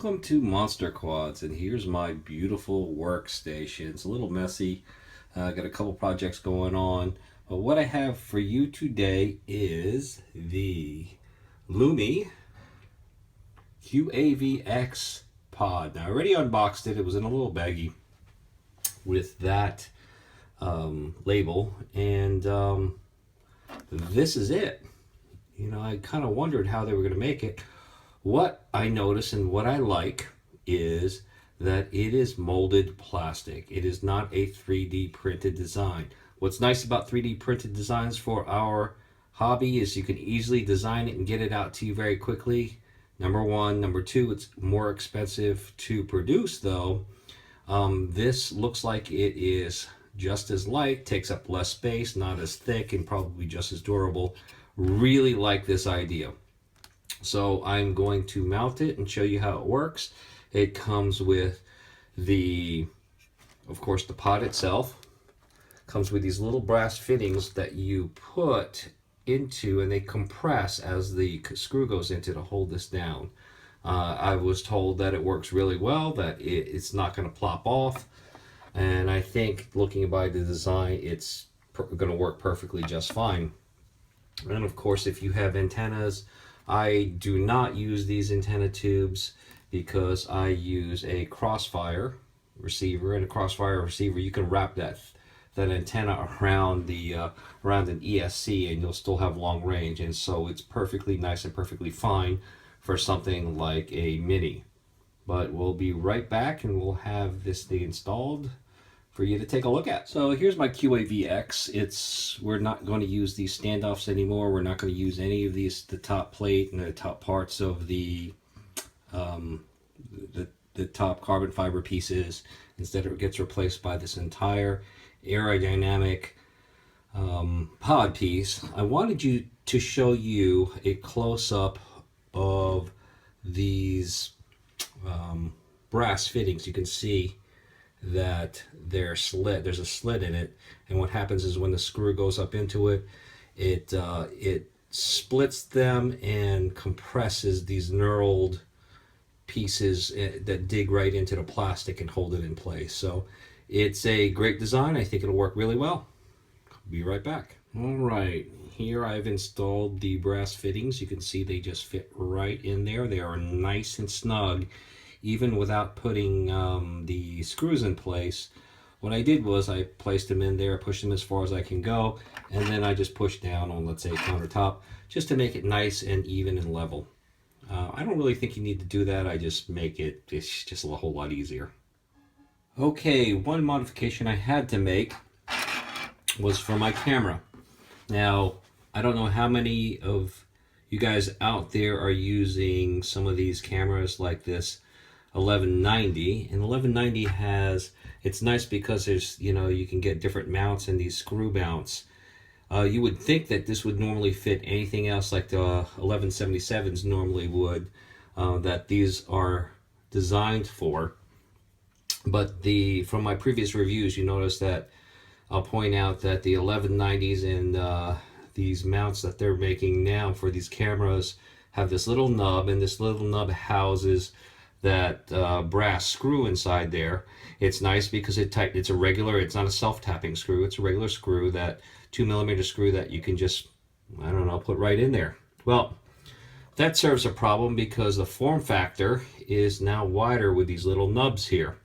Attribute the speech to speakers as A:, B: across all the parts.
A: Welcome to Monster Quads, and here's my beautiful workstation. It's a little messy. Got a couple projects going on, but what I have for you today is the Lumenier QAV-X Pod. Now I already unboxed it. It was in a little baggie with that label, and this is it. You know, I kind of wondered how they were going to make it. What I notice and what I like is that it is molded plastic. It is not a 3D printed design. What's nice about 3D printed designs for our hobby is you can easily design it and get it out to you very quickly. Number one. Number two, it's more expensive to produce though. This looks like it is just as light, takes up less space, not as thick, and probably just as durable. Really like this idea. So I'm going to mount it and show you how it works. It comes with of course, the pod itself. Comes with these little brass fittings that you put into, and they compress as the screw goes into to hold this down. I was told that it works really well, that it's not going to plop off, and I think looking by the design, it's going to work perfectly just fine. And of course, if you have antennas, I do not use these antenna tubes because I use a crossfire receiver, and a crossfire receiver, you can wrap that antenna around around an ESC and you'll still have long range, and so it's perfectly nice and perfectly fine for something like a mini. But we'll be right back and we'll have this thing installed for you to take a look at. So here's my QAV-X. We're not going to use these standoffs anymore. We're not going to use any of these, the top plate and the top parts of the top carbon fiber pieces. Instead, it gets replaced by this entire aerodynamic pod piece. I wanted to show you a close-up of these brass fittings. You can see that they're slit. There's a slit in it, and what happens is when the screw goes up into it, it splits them and compresses these knurled pieces that dig right into the plastic and hold it in place. So it's a great design. I think it'll work really well. Be right back. All right, here I've installed the brass fittings. You can see they just fit right in there. They are nice and snug, even without putting the screws in place. What I did was I placed them in there, pushed them as far as I can go, and then I just pushed down on, let's say, countertop, just to make it nice and even and level. I don't really think you need to do that. I just make it just a whole lot easier. Okay, one modification I had to make was for my camera. Now, I don't know how many of you guys out there are using some of these cameras like this 1190, and 1190 it's nice because there's, you know, you can get different mounts and these screw mounts. You would think that this would normally fit anything else like the 1177s normally would, that these are designed for. But from my previous reviews, you notice that I'll point out that the 1190s and these mounts that they're making now for these cameras have this little nub, and this little nub houses that brass screw inside there. It's nice because it's a regular, it's not a self-tapping screw, it's a regular screw, that 2mm screw that you can just, I don't know, put right in there. Well, that serves a problem because the form factor is now wider with these little nubs here.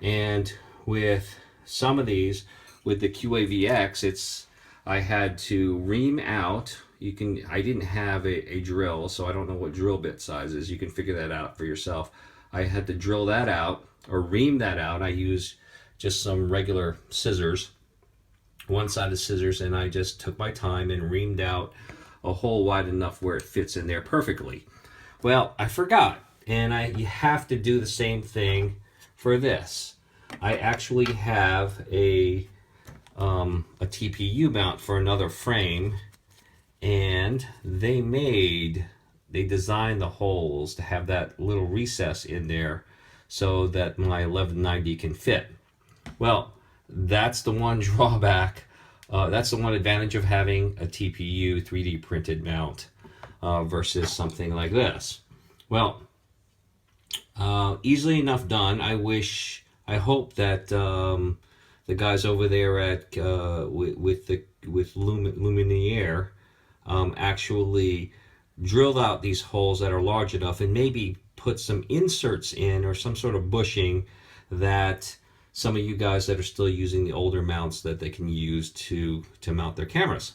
A: And with some of these, with the QAV-X, I had to ream out. I didn't have a drill, so I don't know what drill bit size is. You can figure that out for yourself. I had to drill that out, or ream that out. I used just some regular scissors, one-sided scissors, and I just took my time and reamed out a hole wide enough where it fits in there perfectly. Well, I forgot, and you have to do the same thing for this. I actually have a TPU mount for another frame, and they designed the holes to have that little recess in there so that my 1190 can fit. Well, that's the one drawback. That's the one advantage of having a TPU 3D printed mount versus something like this. Well, Easily enough done. I hope that the guys over there at with Lumenier actually drilled out these holes that are large enough and maybe put some inserts in or some sort of bushing that some of you guys that are still using the older mounts that they can use to mount their cameras.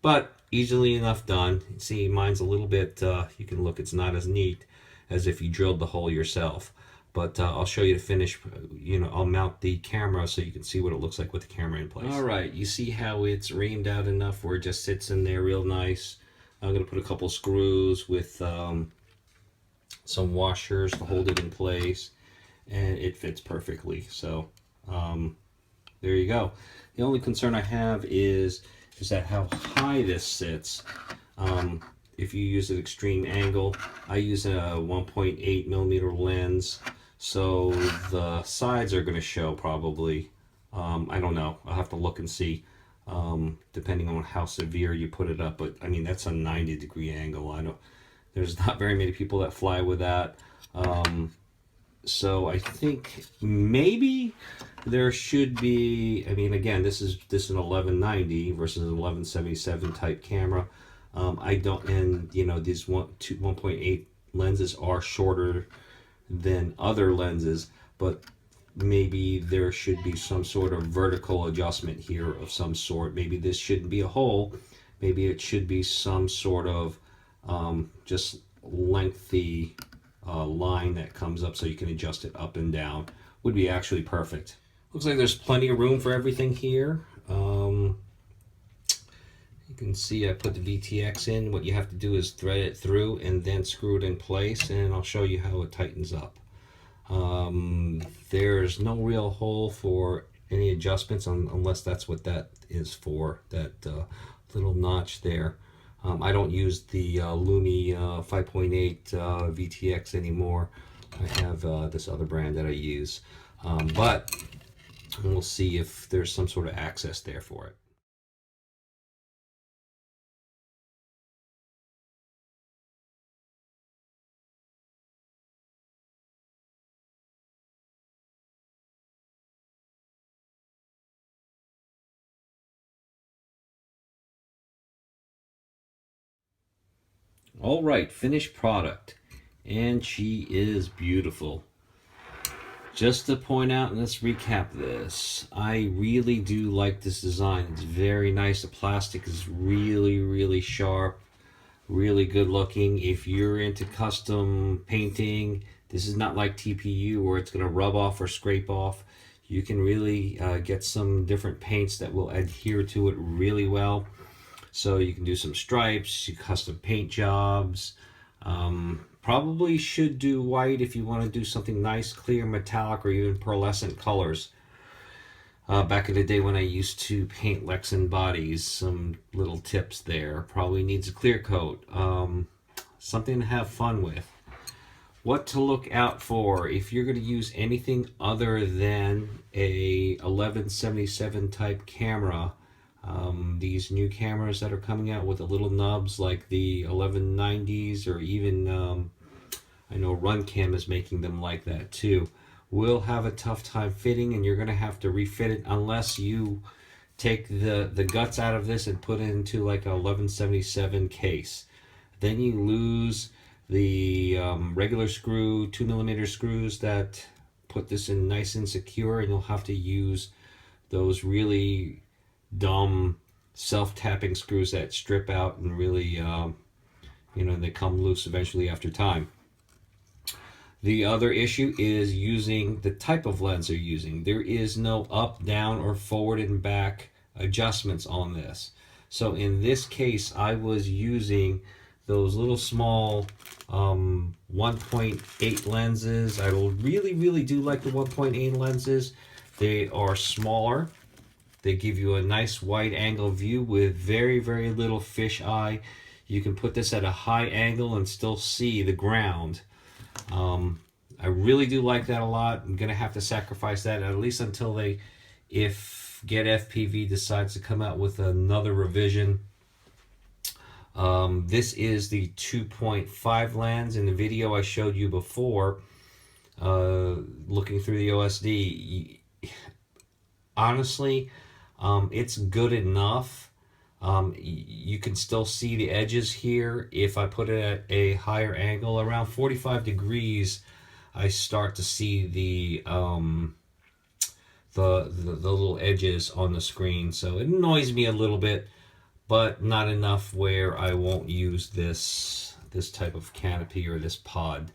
A: But easily enough done. See, mine's a little bit, you can look, it's not as neat as if you drilled the hole yourself. But I'll show you the finish. I'll mount the camera so you can see what it looks like with the camera in place. All right, you see how it's reamed out enough where it just sits in there real nice. I'm going to put a couple screws with some washers to hold it in place, and it fits perfectly. So there you go. The only concern I have is that how high this sits. If you use an extreme angle, I use a 1.8 millimeter lens, so the sides are going to show probably. I don't know. I'll have to look and see, depending on how severe you put it up. But I mean, that's a 90-degree angle. There's not very many people that fly with that. So I think maybe there should be. I mean, again, this is an 1190 versus an 1177 type camera. I don't, and these 1.8 lenses are shorter than other lenses, but maybe there should be some sort of vertical adjustment here of some sort. Maybe this shouldn't be a hole. Maybe it should be some sort of just lengthy line that comes up so you can adjust it up and down. Would be actually perfect. Looks like there's plenty of room for everything here. You can see I put the VTX in. What you have to do is thread it through and then screw it in place, and I'll show you how it tightens up. There's no real hole for any adjustments unless that's what that is for, that little notch there. I don't use the Lumie 5.8 VTX anymore. I have this other brand that I use, but we'll see if there's some sort of access there for it. All right, finished product, and she is beautiful. Just to point out, and let's recap this, I really do like this design. It's very nice. The plastic is really, really sharp, really good looking. If you're into custom painting, this is not like TPU where it's going to rub off or scrape off. You can really get some different paints that will adhere to it really well. So you can do some stripes, custom paint jobs. Probably should do white if you want to do something nice, clear, metallic, or even pearlescent colors. Back in the day when I used to paint Lexan bodies, some little tips there. Probably needs a clear coat. Something to have fun with. What to look out for if you're going to use anything other than a 1177 type camera. These new cameras that are coming out with the little nubs like the 1190s, or even I know Runcam is making them like that too, will have a tough time fitting, and you're going to have to refit it unless you take the guts out of this and put it into like a 1177 case. Then you lose the regular screw, 2mm screws that put this in nice and secure, and you'll have to use those really dumb self-tapping screws that strip out and really they come loose eventually after time. The other issue is using the type of lens they're using. There is no up, down, or forward and back adjustments on this. So in this case, I was using those little small 1.8 lenses. I really do like the 1.8 lenses. They are smaller. They give you a nice wide angle view with very, very little fish eye. You can put this at a high angle and still see the ground. I really do like that a lot. I'm going to have to sacrifice that at least until if Get FPV decides to come out with another revision. This is the 2.5 lens. In the video I showed you before, looking through the OSD, honestly, it's good enough. You can still see the edges here. If I put it at a higher angle, around 45 degrees, I start to see the little edges on the screen. So it annoys me a little bit, but not enough where I won't use this type of canopy or this pod.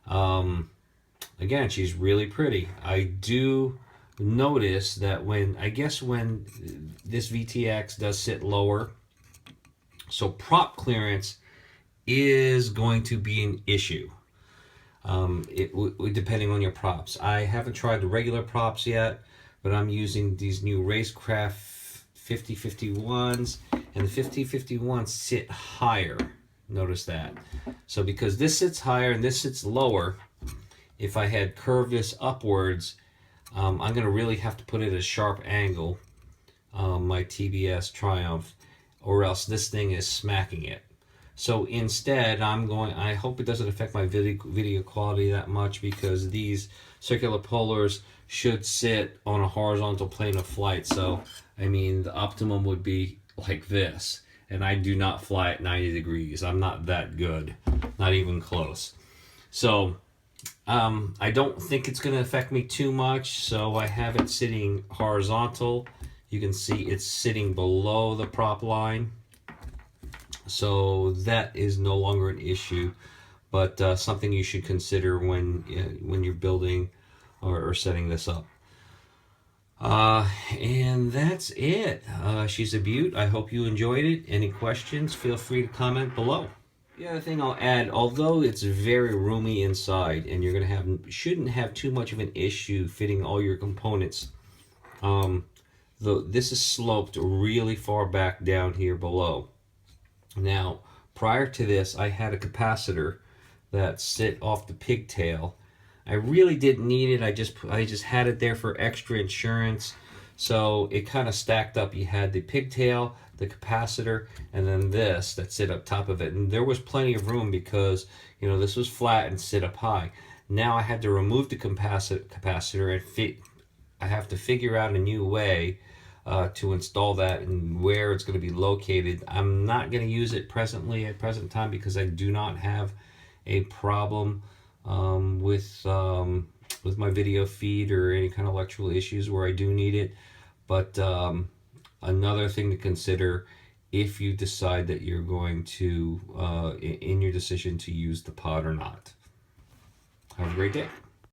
A: Again, she's really pretty. I do notice that when this VTX does sit lower, so prop clearance is going to be an issue. Depending on your props. I haven't tried the regular props yet, but I'm using these new Racecraft 5051s, and the 5051s sit higher. Notice that. So because this sits higher and this sits lower, if I had curved this upwards, I'm going to really have to put it at a sharp angle, my TBS Triumph, or else this thing is smacking it. So instead, I hope it doesn't affect my video quality that much, because these circular polars should sit on a horizontal plane of flight. So, I mean, the optimum would be like this. And I do not fly at 90 degrees. I'm not that good. Not even close. So, I don't think it's going to affect me too much. So I have it sitting horizontal. You can see it's sitting below the prop line. So that is no longer an issue, but something you should consider when you're building or setting this up. And that's it. She's a beaut. I hope you enjoyed it. Any questions, feel free to comment below. The other thing I'll add, although it's very roomy inside and shouldn't have too much of an issue fitting all your components, this is sloped really far back down here below. Now, prior to this, I had a capacitor that sit off the pigtail. I really didn't need it. I just had it there for extra insurance. So it kind of stacked up. You had the pigtail, the capacitor, and then this that sit up top of it. And there was plenty of room because, you know, this was flat and sit up high. Now I had to remove the capacitor and I have to figure out a new way to install that and where it's going to be located. I'm not going to use it presently at present time because I do not have a problem with my video feed or any kind of electrical issues where I do need it. But another thing to consider if you decide that you're going to in your decision to use the pod or not. Have a great day.